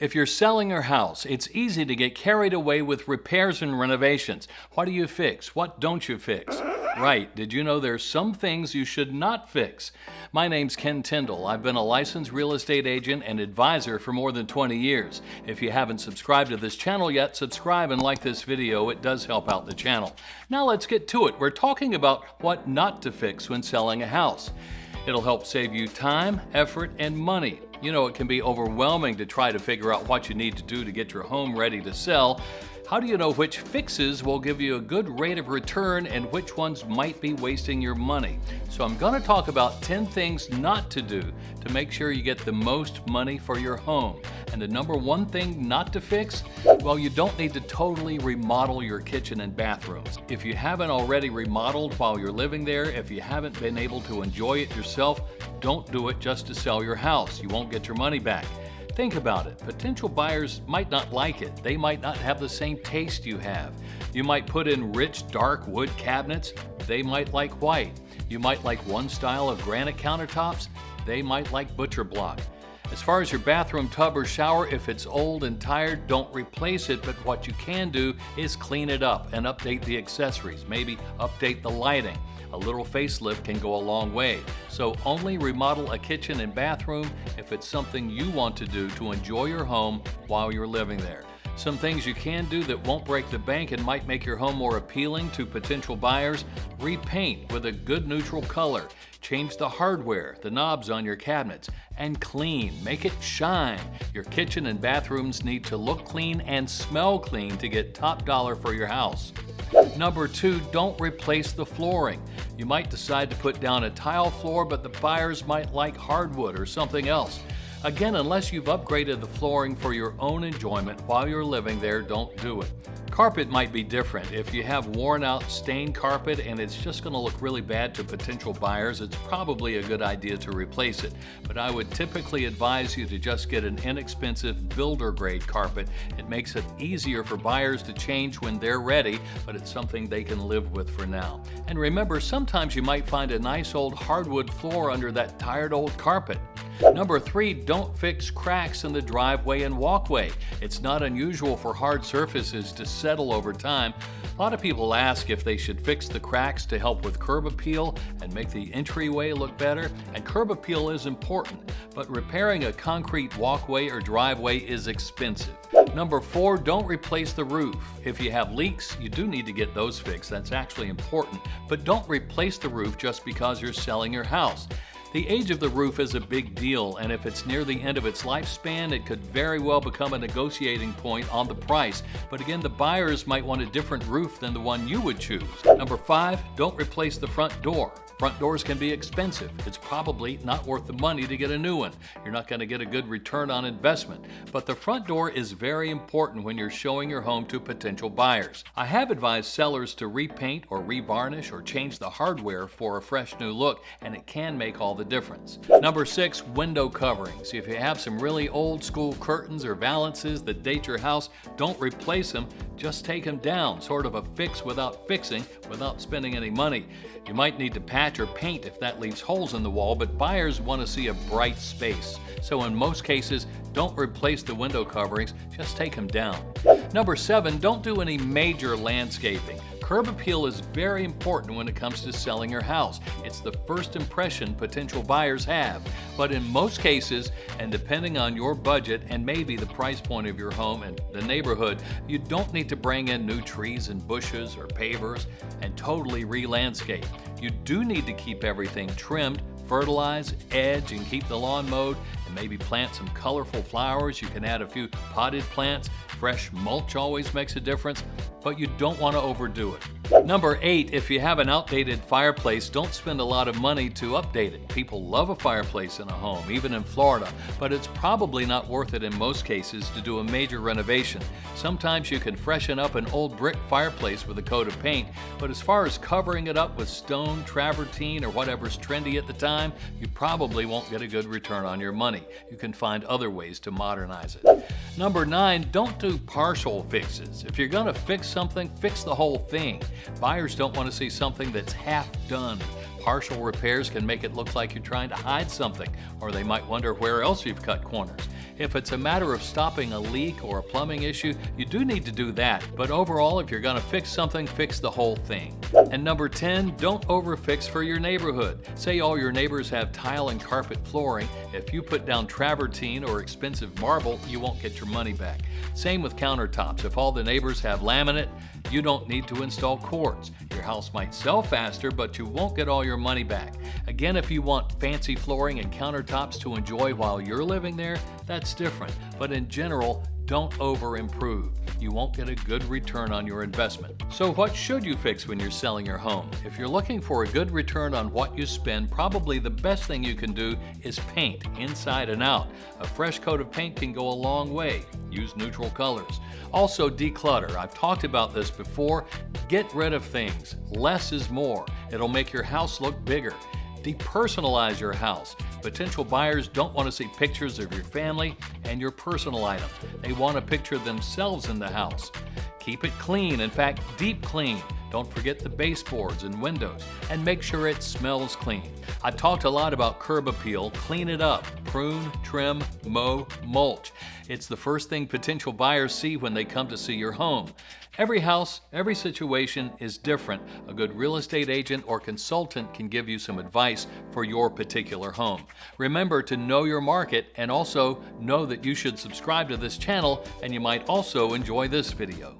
If you're selling your house, it's easy to get carried away with repairs and renovations. What do you fix? What don't you fix? Right, did you know there's some things you should not fix? My name's Ken Tyndall. I've been a licensed real estate agent and advisor for more than 20 years. If you haven't subscribed to this channel yet, subscribe and like this video. It does help out the channel. Now let's get to it. We're talking about what not to fix when selling a house. It'll help save you time, effort, and money. You know, it can be overwhelming to try to figure out what you need to do to get your home ready to sell. How do you know which fixes will give you a good rate of return and which ones might be wasting your money? So I'm going to talk about 10 things not to do to make sure you get the most money for your home. And the number one thing not to fix? Well, you don't need to totally remodel your kitchen and bathrooms. If you haven't already remodeled while you're living there, if you haven't been able to enjoy it yourself, don't do it just to sell your house. You won't get your money back. Think about it. Potential buyers might not like it. They might not have the same taste you have. You might put in rich, dark wood cabinets. They might like white. You might like one style of granite countertops. They might like butcher block. As far as your bathroom tub or shower, if it's old and tired, don't replace it, but what you can do is clean it up and update the accessories, maybe update the lighting. A little facelift can go a long way. So only remodel a kitchen and bathroom if it's something you want to do to enjoy your home while you're living there. Some things you can do that won't break the bank and might make your home more appealing to potential buyers: repaint with a good neutral color, change the hardware, the knobs on your cabinets, and clean. Make it shine. Your kitchen and bathrooms need to look clean and smell clean to get top dollar for your house. Number 2, don't replace the flooring. You might decide to put down a tile floor, but the buyers might like hardwood or something else. Again, unless you've upgraded the flooring for your own enjoyment while you're living there, don't do it. Carpet might be different. If you have worn out stained carpet and it's just going to look really bad to potential buyers, it's probably a good idea to replace it. But I would typically advise you to just get an inexpensive builder grade carpet. It makes it easier for buyers to change when they're ready, but it's something they can live with for now. And remember, sometimes you might find a nice old hardwood floor under that tired old carpet. Number 3, don't fix cracks in the driveway and walkway. It's not unusual for hard surfaces to settle over time. A lot of people ask if they should fix the cracks to help with curb appeal and make the entryway look better. And curb appeal is important, but repairing a concrete walkway or driveway is expensive. Number 4, don't replace the roof. If you have leaks, you do need to get those fixed. That's actually important. But don't replace the roof just because you're selling your house. The age of the roof is a big deal, and if it's near the end of its lifespan, it could very well become a negotiating point on the price. But again, the buyers might want a different roof than the one you would choose. Number 5, don't replace the front door. Front doors can be expensive. It's probably not worth the money to get a new one. You're not going to get a good return on investment. But the front door is very important when you're showing your home to potential buyers. I have advised sellers to repaint or revarnish or change the hardware for a fresh new look, and it can make all the difference. Number 6, window coverings. If you have some really old school curtains or valances that date your house, don't replace them. Just take them down, sort of a fix without fixing, without spending any money. You might need to patch or paint if that leaves holes in the wall, but buyers want to see a bright space. So in most cases, don't replace the window coverings, just take them down. Number 7, don't do any major landscaping. Curb appeal is very important when it comes to selling your house. It's the first impression potential buyers have. But in most cases, and depending on your budget and maybe the price point of your home and the neighborhood, you don't need to bring in new trees and bushes or pavers and totally re-landscape. You do need to keep everything trimmed, fertilize, edge, and keep the lawn mowed, and maybe plant some colorful flowers. You can add a few potted plants. Fresh mulch always makes a difference, but you don't want to overdo it. Number 8, if you have an outdated fireplace, don't spend a lot of money to update it. People love a fireplace in a home, even in Florida, but it's probably not worth it in most cases to do a major renovation. Sometimes you can freshen up an old brick fireplace with a coat of paint, but as far as covering it up with stone, travertine, or whatever's trendy at the time, you probably won't get a good return on your money. You can find other ways to modernize it. Number 9, don't do partial fixes. If you're going to fix something, fix the whole thing. Buyers don't want to see something that's half done. Partial repairs can make it look like you're trying to hide something, or they might wonder where else you've cut corners. If it's a matter of stopping a leak or a plumbing issue, you do need to do that. But overall, if you're going to fix something, fix the whole thing. And number 10, don't overfix for your neighborhood. Say all your neighbors have tile and carpet flooring. If you put down travertine or expensive marble, you won't get your money back. Same with countertops. If all the neighbors have laminate, you don't need to install quartz. Your house might sell faster, but you won't get all your money back. Again, if you want fancy flooring and countertops to enjoy while you're living there, that's different. But in general, don't over-improve. You won't get a good return on your investment. So what should you fix when you're selling your home? If you're looking for a good return on what you spend, probably the best thing you can do is paint inside and out. A fresh coat of paint can go a long way. Use neutral colors. Also, declutter. I've talked about this before. Get rid of things. Less is more. It'll make your house look bigger. Depersonalize your house. Potential buyers don't want to see pictures of your family and your personal items. They want to picture themselves in the house. Keep it clean, in fact, deep clean. Don't forget the baseboards and windows, and make sure it smells clean. I've talked a lot about curb appeal. Clean it up. Prune, trim, mow, mulch. It's the first thing potential buyers see when they come to see your home. Every house, every situation is different. A good real estate agent or consultant can give you some advice for your particular home. Remember to know your market, and also know that you should subscribe to this channel, and you might also enjoy this video.